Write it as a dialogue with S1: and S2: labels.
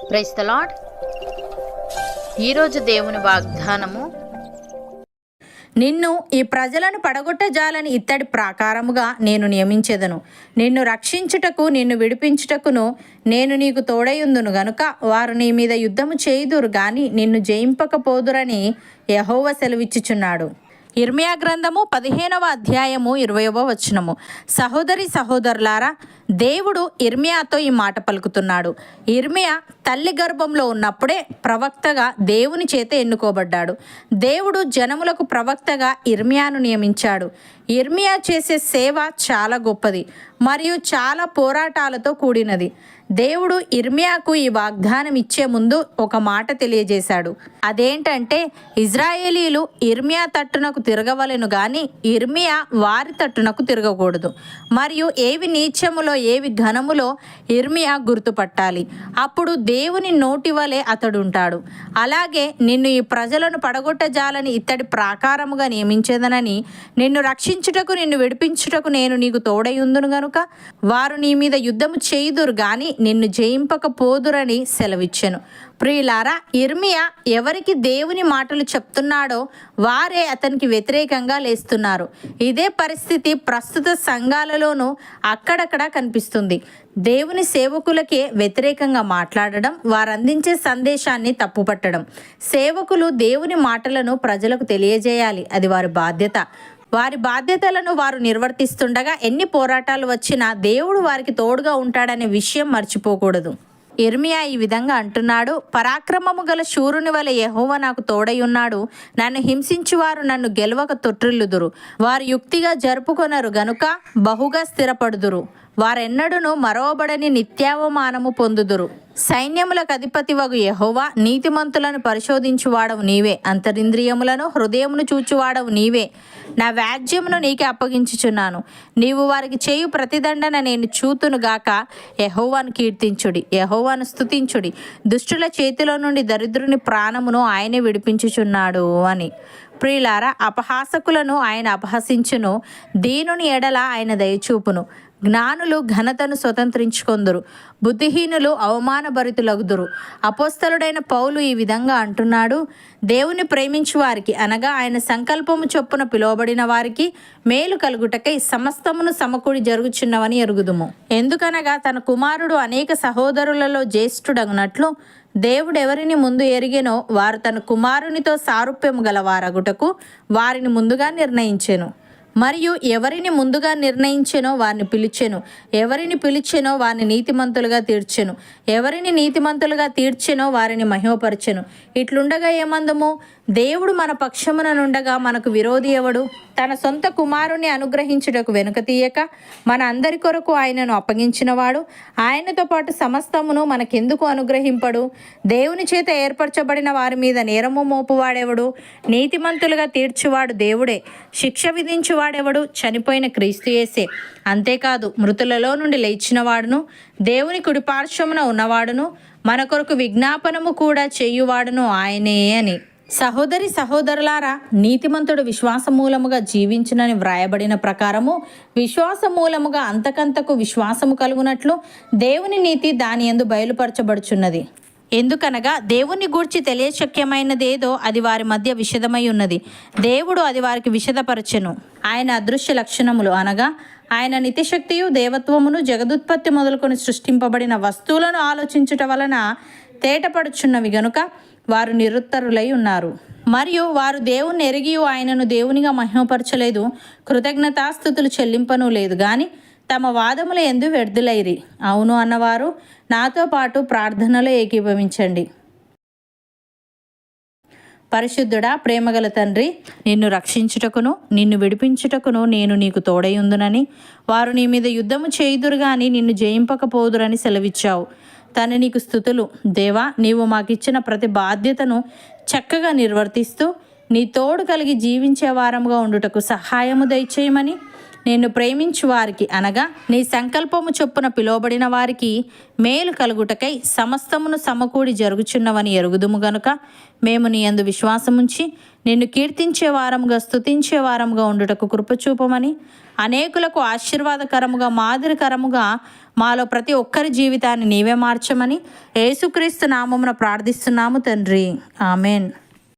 S1: Praise the lord. ఈరోజు దేవుని వాగ్దానము,
S2: నిన్ను ఈ ప్రజలను పడగొట్టజాలని ఇత్తడి ప్రాకారముగా నేను నియమించెదను. నిన్ను రక్షించుటకు నిన్ను విడిపించుటకును నేను నీకు తోడయుందును గనుక వారు నీ మీద యుద్ధము చేయుదురు గాని నిన్ను జయింపకపోదురని యెహోవా సెలవిచ్చుచున్నాడు. ఇర్మియా గ్రంథము 15వ అధ్యాయము 20వ వచనము. సహోదరి సహోదరులారా, దేవుడు ఇర్మియాతో ఈ మాట పలుకుతున్నాడు. ఇర్మియా తల్లి గర్భంలో ఉన్నప్పుడే ప్రవక్తగా దేవుని చేత ఎన్నుకోబడ్డాడు. దేవుడు జనములకు ప్రవక్తగా ఇర్మియాను నియమించాడు. ఇర్మియా చేసే సేవ చాలా గొప్పది మరియు చాలా పోరాటాలతో కూడినది. దేవుడు ఇర్మియాకు ఈ వాగ్దానం ఇచ్చే ముందు ఒక మాట తెలియజేశాడు. అదేంటంటే, ఇజ్రాయేలీలు ఇర్మియా తట్టునకు తిరగవలెను గాని ఇర్మియా వారి తట్టునకు తిరగకూడదు. మరియు ఏవి నీచములో ఏవి ఘనములో ఇర్మియా గుర్తుపట్టాలి. అప్పుడు దేవుని నోటి వలె అతడుంటాడు. అలాగే నిన్ను ఈ ప్రజలను పడగొట్టజాలని ఇత్తడి ప్రాకారముగా నియమించేదనని, నిన్ను రక్షించుటకు నిన్ను విడిపించుటకు నేను నీకు తోడయుందును గనుక వారు నీ మీద యుద్ధము చేయుదురు గాని నిన్ను జయింపకపోదురని సెలవిచ్చెను. ప్రియులారా, ఇర్మియా ఎవరికి దేవుని మాటలు చెప్తున్నాడో వారే అతనికి వ్యతిరేకంగా లేస్తున్నారు. ఇదే పరిస్థితి ప్రస్తుత సంఘాలలోనూ అక్కడక్కడ కనిపిస్తుంది. దేవుని సేవకులకే వ్యతిరేకంగా మాట్లాడడం, వారు అందించే సందేశాన్ని తప్పుపట్టడం. సేవకులు దేవుని మాటలను ప్రజలకు తెలియజేయాలి. అది వారి బాధ్యత. వారి బాధ్యతలను వారు నిర్వర్తిస్తుండగా ఎన్ని పోరాటాలు వచ్చినా దేవుడు వారికి తోడుగా ఉంటాడనే విషయం మర్చిపోకూడదు. ఇర్మియా ఈ విధంగా అంటున్నాడు: పరాక్రమము గల శూరుని వలె యెహోవా నాకు తోడయున్నాడు. నన్ను హింసించువారు నన్ను గెలవక తొట్రిల్లుదురు. వారు యుక్తిగా జరుపుకొనరు గనుక బహుగా స్థిరపడుదురు. వారెన్నడూను మరవబడని నిత్యావమానము పొందుదురు. సైన్యములకు అధిపతివగు యెహోవా, నీతిమంతులను పరిశోధించువాడవు నీవే, అంతరింద్రియములను హృదయమును చూచువాడవు నీవే. నా వ్యాజ్యమును నీకే అప్పగించుచున్నాను. నీవు వారికి చేయు ప్రతిదండన నేను చూతునుగాక. యెహోవాను కీర్తించుడి, యెహోవాను స్తుతించుడి. దుష్టుల చేతిలో నుండి దరిద్రుని ప్రాణమును ఆయనే విడిపించుచున్నాడు అని. ప్రియులారా, అపహాసకులను ఆయన అపహసించును, దీనుని ఎడల ఆయన దయచూపును. జ్ఞానులు ఘనతను స్వతంత్రించుకొందురు, బుద్ధిహీనులు అవమానభరితులగుదురు. అపోస్తలుడైన పౌలు ఈ విధంగా అంటున్నాడు: దేవుని ప్రేమించు వారికి, అనగా ఆయన సంకల్పము చొప్పున పిలువబడిన వారికి మేలు కలుగుటకై సమస్తమును సమకూడి జరుగుచున్నవని ఎరుగుదుము. ఎందుకనగా తన కుమారుడు అనేక సహోదరులలో జ్యేష్ఠుడగునట్లు దేవుడు ఎవరిని ముందు ఎరిగెనో వారు తన కుమారునితో సారూప్యము గలవారగుటకు వారిని ముందుగా నిర్ణయించెను. మరియు ఎవరిని ముందుగా నిర్ణయించెనో వారిని పిలిచెను, ఎవరిని పిలిచెనో వారిని నీతిమంతులుగా తీర్చెను, ఎవరిని నీతిమంతులుగా తీర్చెనో వారిని మహిమపరచెను. ఇట్లుండగా ఏమందము? దేవుడు మన పక్షమున నుండగా మనకు విరోధి ఎవడు? తన సొంత కుమారుని అనుగ్రహించుటకు వెనుక తీయక మన అందరి కొరకు ఆయనను అప్పగించినవాడు ఆయనతో పాటు సమస్తమును మనకెందుకు అనుగ్రహింపడు? దేవుని చేత ఏర్పరచబడిన వారి మీద నేరము మోపువాడెవడు? నీతిమంతులుగా తీర్చువాడు దేవుడే. శిక్ష విధించువాడెవడు? చనిపోయిన క్రీస్తు యేసే. అంతేకాదు, మృతులలో నుండి లేచినవాడును, దేవుని కుడిపార్శ్వమున ఉన్నవాడును, మన కొరకు విజ్ఞాపనము కూడా చేయువాడును ఆయనే అని. సహోదరి సహోదరులారా, నీతిమంతుడు విశ్వాసమూలముగా జీవించునని వ్రాయబడిన ప్రకారము విశ్వాసమూలముగా అంతకంతకు విశ్వాసము కలుగునట్లు దేవుని నీతి దాని యందు బయలుపరచబడుచున్నది. ఎందుకనగా దేవుని గూర్చి తెలియశక్యమైనదేదో అది వారి మధ్య విషదమై ఉన్నది. దేవుడు అది వారికి విషదపరచెను. ఆయన అదృశ్య లక్షణములు, అనగా ఆయన నిత్యశక్తియు దేవత్వమును జగదుత్పత్తి మొదలుకొని సృష్టింపబడిన వస్తువులను ఆలోచించుట వలన తేటపడుచున్నవి గనుక వారు నిరుత్తరులై ఉన్నారు. మరియు వారు దేవుణ్ణి ఎరిగి ఆయనను దేవునిగా మహిమపరచలేదు, కృతజ్ఞతాస్థుతులు చెల్లింపను లేదు గాని తమ వాదముల యందు వ్యర్థులైరి. అవును అన్నవారు నాతో పాటు ప్రార్థనలో ఏకీభవించండి. పరిశుద్ధుడా, ప్రేమగల తండ్రి, నిన్ను రక్షించుటకును నిన్ను విడిపించుటకును నేను నీకు తోడయుందునని, వారు నీ మీద యుద్ధము చేయుదురు గాని నిన్ను జయింపకపోదురని సెలవిచ్చావు. తను నీకు స్తుతులు. దేవా, నీవు మాకిచ్చిన ప్రతి బాధ్యతను చక్కగా నిర్వర్తిస్తూ నీ తోడు కలిగి జీవించే వారముగా ఉండుటకు సహాయము దయచేయమని నిన్ను ప్రేమించు వారికి అనగా నీ సంకల్పము చొప్పున పిలువబడిన వారికి మేలు కలుగుటకై సమస్తమును సమకూడి జరుగుచున్నవని ఎరుగుదుము గనుక మేము నీ యందు విశ్వాసముంచి నిన్ను కీర్తించే వారముగా స్తుతించే వారముగా ఉండుటకు కృపచూపమని అనేకులకు ఆశీర్వాదకరముగా మాదిరికరముగా మాలో ప్రతి ఒక్కరి జీవితాన్ని నీవే మార్చమని యేసుక్రీస్తు నామమున ప్రార్థిస్తున్నాము తండ్రి. ఆమెన్.